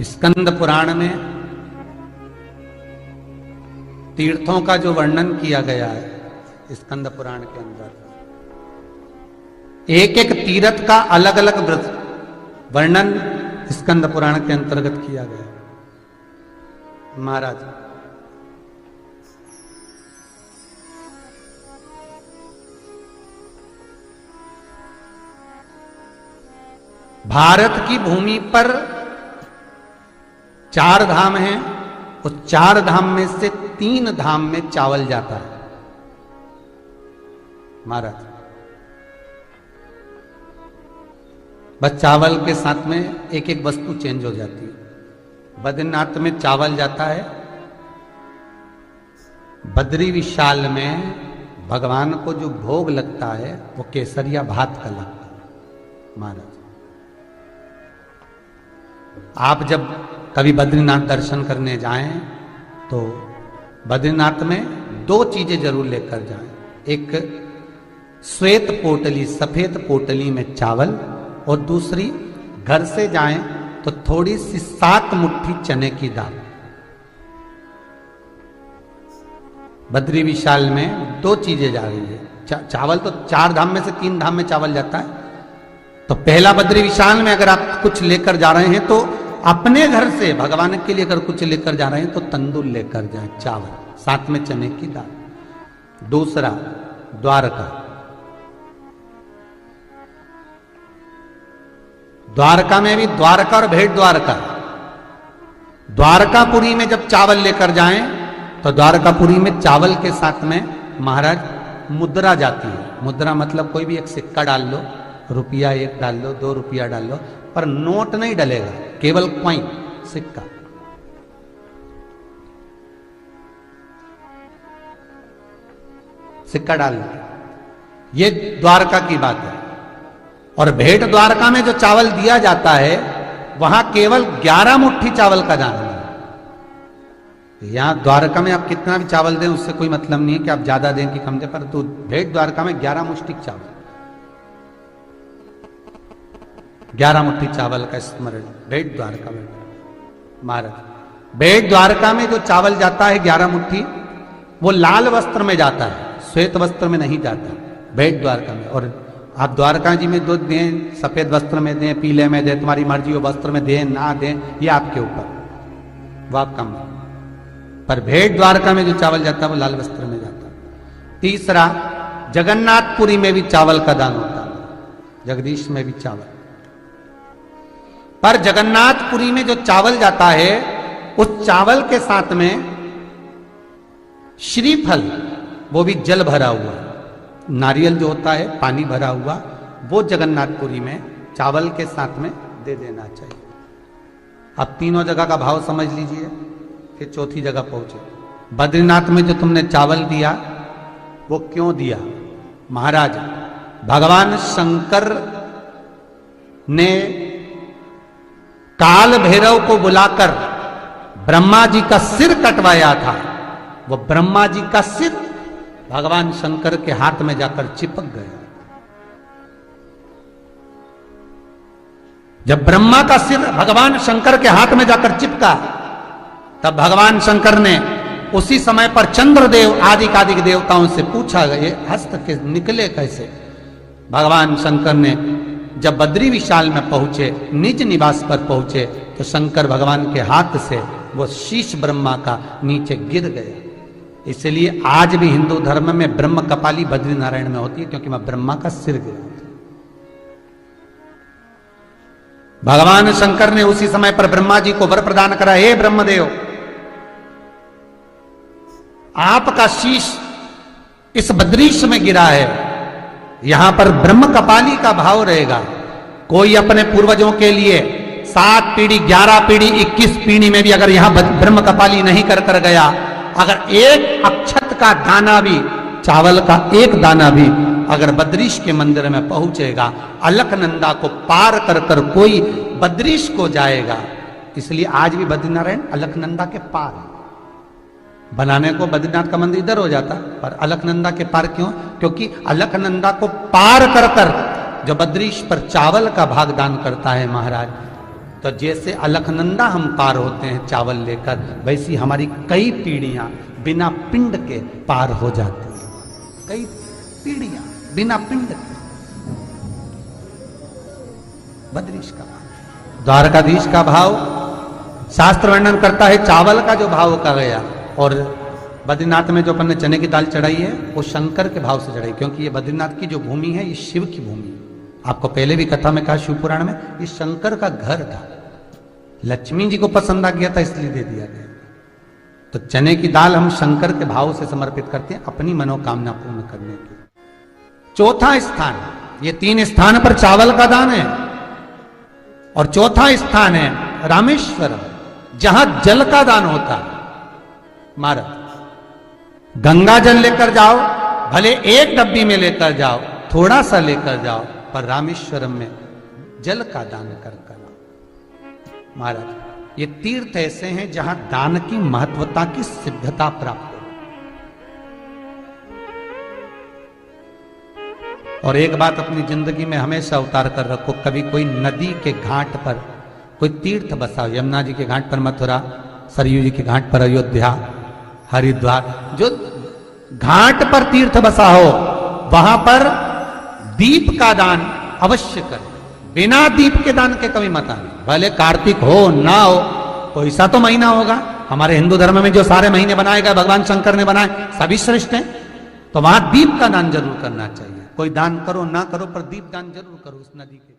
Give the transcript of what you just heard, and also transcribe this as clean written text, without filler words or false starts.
स्कंद पुराण में तीर्थों का जो वर्णन किया गया है स्कंद पुराण के अंदर, एक एक तीर्थ का अलग अलग वर्णन स्कंद पुराण के अंतर्गत किया गया है। महाराज भारत की भूमि पर 4 धाम हैं, उस 4 धाम में से 3 धाम में चावल जाता है। महाराज बस चावल के साथ में एक एक वस्तु चेंज हो जाती है। बद्रीनाथ में चावल जाता है, बद्री विशाल में भगवान को जो भोग लगता है वो केसरिया भात का लगता है। महाराज आप जब कभी बद्रीनाथ दर्शन करने जाएं तो बद्रीनाथ में 2 चीजें जरूर लेकर जाएं। एक श्वेत पोटली, सफेद पोटली में चावल, और दूसरी घर से जाएं तो थोड़ी सी 7 मुट्ठी चने की दाल। बद्री विशाल में 2 चीजें जा रही है। चावल तो 4 धाम में से 3 धाम में चावल जाता है। तो पहला बद्री विशाल में अगर आप कुछ लेकर जा रहे हैं तो अपने घर से भगवान के लिए अगर कुछ लेकर जा रहे हैं तो तंदूर लेकर जाए, चावल, साथ में चने की दाल। दूसरा द्वारका, द्वारका में भी द्वारका और भेंट द्वारका। द्वारकापुरी में जब चावल लेकर जाएं तो द्वारकापुरी में चावल के साथ में महाराज मुद्रा जाती है। मुद्रा मतलब कोई भी एक सिक्का डाल लो, रुपया 1 डाल लो, 2 रुपया डाल लो, पर नोट नहीं डलेगा, केवल कॉइन, सिक्का। सिक्का डाल लो। ये द्वारका की बात है। और भेंट द्वारका में जो चावल दिया जाता है वहां केवल 11 मुट्ठी चावल का दाना है। यहां द्वारका में आप कितना भी चावल दें उससे कोई मतलब नहीं है कि आप ज्यादा दें कि कम दें, पर तो भेंट द्वारका में 11 मुट्ठी चावल, 11 मुट्ठी चावल का स्मरण भेंट द्वारका में। महाराज भेंट द्वारका में जो चावल जाता है 11 मुट्ठी, वो लाल वस्त्र में जाता है, श्वेत वस्त्र में नहीं जाता भेंट द्वारका में। और आप द्वारका जी में दूध दें, सफेद वस्त्र में दें, पीले में दें, तुम्हारी मर्जी हो, वस्त्र में दें ना दें, ये आपके ऊपर, वो आप कम। पर भेंट द्वारका में जो चावल जाता है वो लाल वस्त्र में जाता है। तीसरा जगन्नाथपुरी में भी चावल का दान होता है, जगदीश में भी चावल। पर जगन्नाथपुरी में जो चावल जाता है उस चावल के साथ में श्रीफल, वो भी जल भरा हुआ, नारियल जो होता है पानी भरा हुआ, वो जगन्नाथपुरी में चावल के साथ में दे देना चाहिए। अब तीनों जगह का भाव समझ लीजिए, फिर चौथी जगह पहुंचे। बद्रीनाथ में जो तुमने चावल दिया वो क्यों दिया? महाराज भगवान शंकर ने काल भैरव को बुलाकर ब्रह्मा जी का सिर कटवाया था। वो ब्रह्मा जी का सिर भगवान शंकर के हाथ में जाकर चिपक गया। जब ब्रह्मा का सिर भगवान शंकर के हाथ में जाकर चिपका, तब भगवान शंकर ने उसी समय पर चंद्रदेव आदि कादिक देवताओं से पूछा, ये हस्त के निकले कैसे? भगवान शंकर ने जब बद्री विशाल में पहुंचे, निज निवास पर पहुंचे, तो शंकर भगवान के हाथ से वो शीश ब्रह्मा का नीचे गिर गया। इसलिए आज भी हिंदू धर्म में ब्रह्म कपाली बद्री नारायण में होती है, क्योंकि मैं ब्रह्मा का सिर गिरा था। भगवान शंकर ने उसी समय पर ब्रह्मा जी को वर प्रदान करा, हे ब्रह्मदेव, आपका शीश इस बद्रीश में गिरा है, यहां पर ब्रह्म कपाली का भाव रहेगा। कोई अपने पूर्वजों के लिए 7 पीढ़ी, 11 पीढ़ी, 21 पीढ़ी में भी अगर यहां ब्रह्म कपाली नहीं कर गया, अगर एक अक्षत का दाना भी, चावल का एक दाना भी अगर बद्रीश के मंदिर में पहुंचेगा, अलकनंदा को पार कर कोई बद्रीश को जाएगा। इसलिए आज भी बद्रीनारायण अलकनंदा के पार है। बनाने को बद्रीनाथ का मंदिर इधर हो जाता, पर अलकनंदा के पार क्यों? क्योंकि अलकनंदा को पार कर जो बद्रीश पर चावल का भाग दान करता है महाराज, तो जैसे अलखनंदा हम पार होते हैं चावल लेकर, वैसी हमारी कई पीढ़ियां बिना पिंड के पार हो जाती हैं। कई पीढ़ियां बिना पिंड के। बद्रीश का भाव, द्वारकाधीश का भाव शास्त्र वर्णन करता है, चावल का जो भाव का गया। और बद्रीनाथ में जो अपन ने चने की दाल चढ़ाई है वो शंकर के भाव से चढ़ाई, क्योंकि ये बद्रीनाथ की जो भूमि है ये शिव की भूमि है। आपको पहले भी कथा में कहा शिव पुराण में, ये शंकर का घर था, लक्ष्मी जी को पसंद आ गया था इसलिए दे दिया गया। तो चने की दाल हम शंकर के भाव से समर्पित करते हैं अपनी मनोकामना पूर्ण करने के। चौथा स्थान, ये 3 स्थान पर चावल का दान है, और चौथा स्थान है रामेश्वरम, जहां जल का दान होता है। महाराज गंगा जल लेकर जाओ, भले एक डब्बी में लेकर जाओ, थोड़ा सा लेकर जाओ, पर रामेश्वरम में जल का दान कर आओ। महाराज ये तीर्थ ऐसे हैं जहां दान की महत्वता की सिद्धता प्राप्त हो। और एक बात अपनी जिंदगी में हमेशा उतार कर रखो, कभी कोई नदी के घाट पर कोई तीर्थ बसाओ, यमुना जी के घाट पर मथुरा, सरयू जी के घाट पर अयोध्या, हरिद्वार, जो घाट पर तीर्थ बसा हो वहां पर दीप का दान अवश्य करें। बिना दीप के दान के कभी मत आने, भले कार्तिक हो ना हो, कोई सा तो महीना होगा। हमारे हिंदू धर्म में जो सारे महीने बनाए गए भगवान शंकर ने बनाए सभी श्रेष्ठ हैं, तो वहां दीप का दान जरूर करना चाहिए। कोई दान करो ना करो पर दीप दान जरूर करो उस नदी के।